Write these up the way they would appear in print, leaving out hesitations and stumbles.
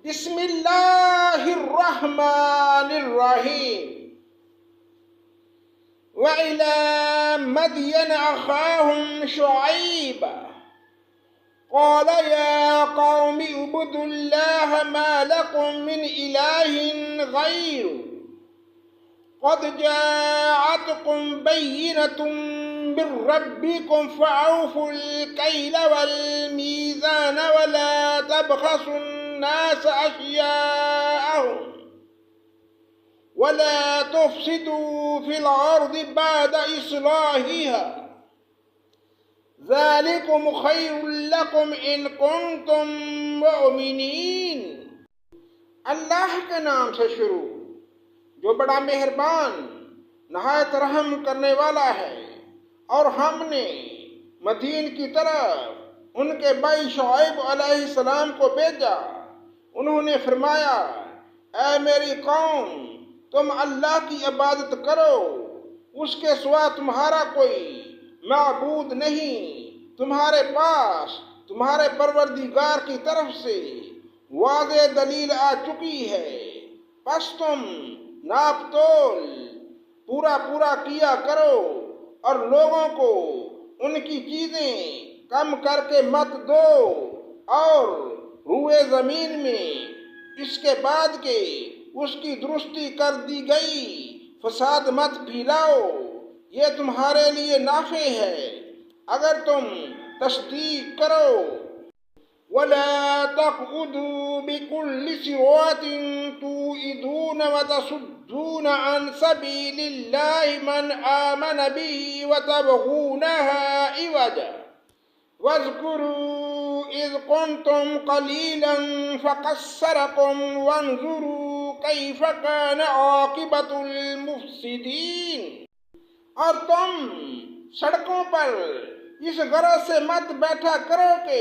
بسم اللہ الرحمن الرحیم وَإِلَى مَدْيَنَ أَخَاهُمْ شُعَيْبًا قَالَ يَا قَوْمِ اعْبُدُوا اللَّهَ مَا لَكُمْ مِنْ إِلَٰهٍ غَيْرُهُ قَدْ جَاءَتْكُمْ بَيِّنَةٌ مِّن رَّبِّكُمْ فَأَوْفُوا الْكَيْلَ وَالْمِيزَانَ وَلَا تَبْخَسُوا النَّاسَ أَشْيَاءَهُمْ وَلَا تُفْسِدُوا فِي الْأَرْضِ بَعْدَ إِصْلَاحِهَا ذَلِكُمْ خَيْرٌ لَكُمْ إِن كُنتُم مُّؤْمِنِينَ۔ اللہ کے نام سے شروع جو بڑا مہربان نہایت رحم کرنے والا ہے۔ اور ہم نے مدین کی طرف ان کے بھائی شعیب علیہ السلام کو بھیجا۔ انہوں نے فرمایا، اے میری قوم، تم اللہ کی عبادت کرو، اس کے سوا تمہارا کوئی معبود نہیں۔ تمہارے پاس تمہارے پروردگار کی طرف سے واضح دلیل آ چکی ہے، پس تم ناپ تول پورا کیا کرو اور لوگوں کو ان کی چیزیں کم کر کے مت دو، اور روئے زمین میں اس کے بعد کہ اس کی درستی کر دی گئی فساد مت پھیلاؤ، یہ تمہارے لیے نافع ہے اگر تم تصدیق کرو۔ وَلَا تَقْعُدُوا بِكُلِّ صِرَاطٍ تُوعِدُونَ وَتَصُدُّونَ عَنْ سَبِيلِ اللَّهِ مَنْ آمَنَ بِهِ وَتَبْغُونَهَا عِوَجًا وَاذْكُرُوا إِذْ كُنْتُمْ قَلِيلًا فَكَثَّرَكُمْ وَانظُرُوا كَيْفَ كَانَ عَاقِبَةُ الْمُفْسِدِينَ۔ اور تم سڑکوں پر اس غرض سے مت بیٹھا کرو کہ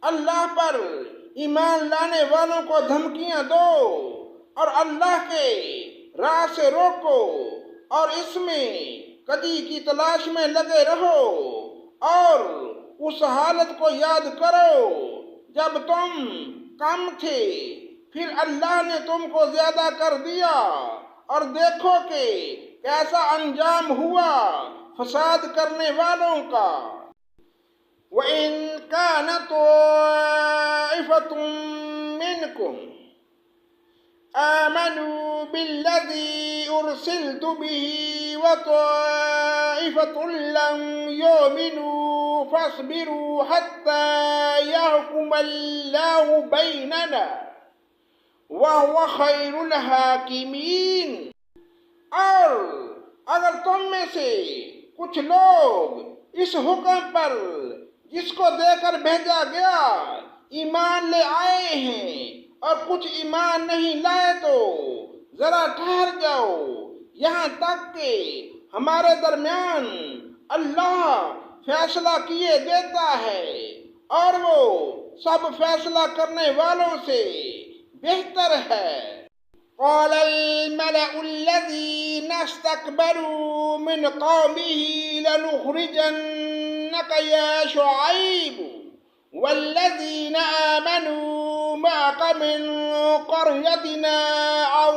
اللہ پر ایمان لانے والوں کو دھمکیاں دو اور اللہ کے راہ سے روکو، اور اس میں کجی کی تلاش میں لگے رہو، اور اس حالت کو یاد کرو جب تم کم تھے، پھر اللہ نے تم کو زیادہ کر دیا، اور دیکھو کہ کیسا انجام ہوا فساد کرنے والوں کا۔ وَإِن كَانَ طَائِفَةٌ مِّنكُمْ آمَنُوا بِالَّذِي أُرْسِلْتُ بِهِ وَطَائِفَةٌ لَّمْ يُؤْمِنُوا فَاصْبِرُوا حَتَّىٰ يَحْكُمَ اللَّهُ بَيْنَنَا وَهُوَ خَيْرُ الْحَاكِمِينَ۔ اور اگر تم میں سے کچھ لوگ اس حکم پر جس کو دے کر بھیجا گیا ایمان لے آئے ہیں اور کچھ ایمان نہیں لائے تو ذرا ٹھہر جاؤ یہاں تک کہ ہمارے درمیان اللہ فیصلہ کیے دیتا ہے، اور وہ سب فیصلہ کرنے والوں سے بہتر ہے۔ قال الملأ الذين استكبروا من قومه لنخرجنك يا شعيب والذين آمنوا معك من قريتنا أو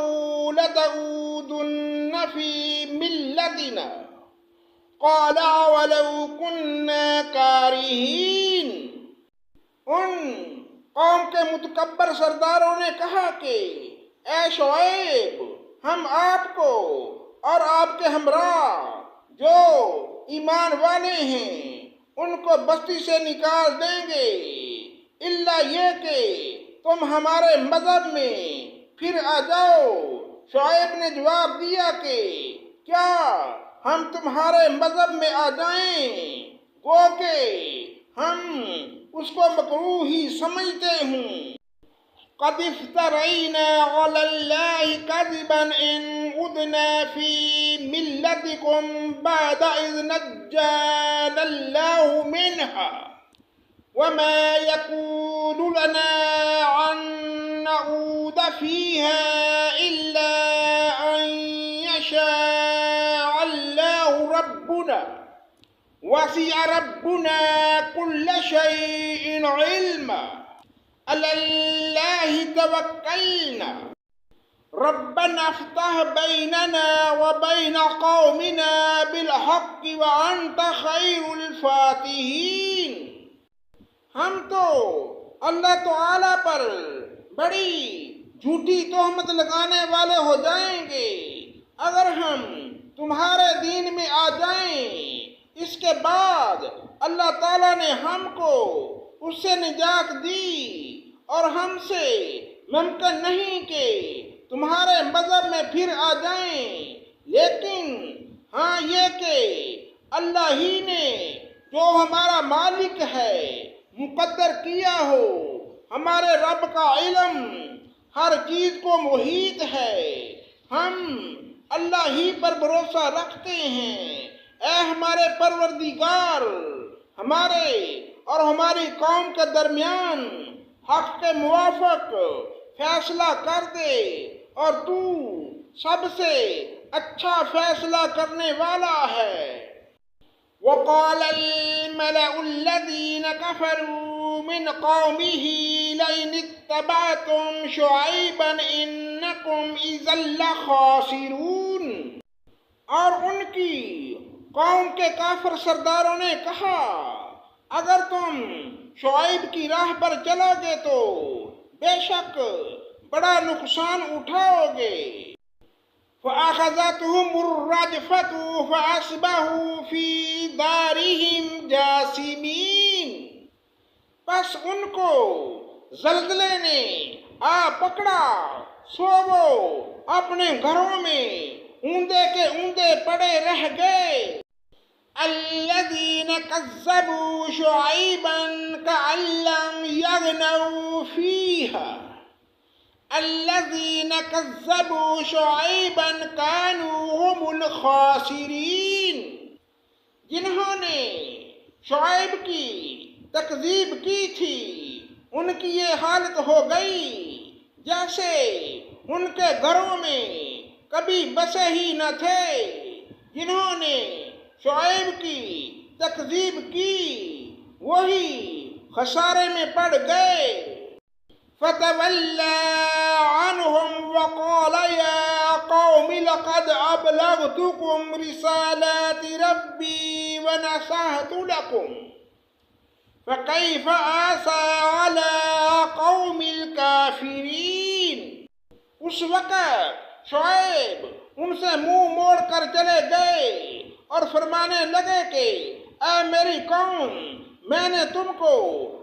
لتعودن في ملتنا قال أولو كنا كارهين۔ ان قوم کے متکبر سرداروں نے کہا کہ اے شعیب، ہم آپ کو اور آپ کے ہمراہ جو ایمان والے ہیں ان کو بستی سے نکال دیں گے، الا یہ کہ تم ہمارے مذہب میں پھر آ جاؤ۔ شعیب نے جواب دیا کہ کیا ہم تمہارے مذہب میں آ جائیں؟ گو کہ ہم اس کو مکروہ ہی سمجھتے ہوں۔ قد افترينا على الله كذبا إن عدنا في ملتكم بعد إذ نجانا الله منها وما يكون لنا أن نعود فيها إلا أن يشاء الله ربنا وسع ربنا كل شيء علما على الله توکلنا ربنا افتح بیننا وبین قومنا بالحق وانت خیر الفاتحین۔ ہم تو اللہ تعالی پر بڑی جھوٹی تہمت لگانے والے ہو جائیں گے اگر ہم تمہارے دین میں آ جائیں۔ اس کے بعد اللہ تعالیٰ نے ہم کو اس سے نجات دی اور ہم سے ممکن نہیں کہ تمہارے مذہب میں پھر آ جائیں، لیکن ہاں یہ کہ اللہ ہی نے جو ہمارا مالک ہے مقدر کیا ہو، ہمارے رب کا علم ہر چیز کو محیط ہے، ہم اللہ ہی پر بھروسہ رکھتے ہیں۔ اے ہمارے پروردگار، ہمارے اور ہماری قوم کے درمیان حق کے موافق فیصلہ کر دے اور تو سب سے اچھا فیصلہ کرنے والا ہے۔ وقال الملأ الذين كفروا من قومه لئن اتبعتم شعيبا إنكم إذا لخاسرون۔ اور ان کی قوم کے کافر سرداروں نے کہا اگر تم شعیب کی راہ پر چلو گے تو بے شک بڑا نقصان اٹھاؤ گے۔ فَأَخَذَتْهُمُ الرَّجْفَةُ فَأَصْبَحُوا فِي دَارِهِمْ جَاثِمِينَ۔ پس ان کو زلزلے نے آ پکڑا، سو وہ اپنے گھروں میں اوندے کے اوندے پڑے رہ گئے۔ الَّذِينَ كَذَّبُوا شُعَيْبًا كَأَن لَّمْ يَغْنَوْا فِيهَا الَّذِينَ كَذَّبُوا شُعَيْبًا كَانُوا هُمُ الْخَاسِرِينَ۔ جنہوں نے شعیب کی تکذیب کی تھی ان کی یہ حالت ہو گئی جیسے ان کے گھروں میں کبھی بسے ہی نہ تھے۔ جنہوں نے شعیب کی تکذیب کی وہی خسارے میں پڑ گئے۔ فَتَوَلَّى عَنْهُمْ وَقَالَ يَا قَوْمِ لَقَدْ أَبْلَغْتُكُمْ رِسَالَاتِ رَبِّي وَنَصَحْتُ لَكُمْ فَكَيْفَ آسَىٰ عَلَىٰ قَوْمِ الْكَافِرِينَ۔ اس وقت شعیب ان سے منہ موڑ کر چلے گئے اور فرمانے لگے کہ اے میری قوم، میں نے تم کو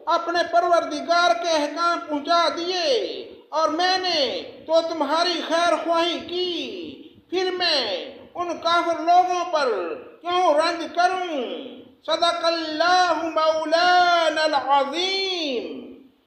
اپنے پروردگار کے احکام پہنچا دیے اور میں نے تو تمہاری خیر خواہی کی، پھر میں ان کافر لوگوں پر کیوں رنج کروں۔ صدق اللہ مولانا العظیم۔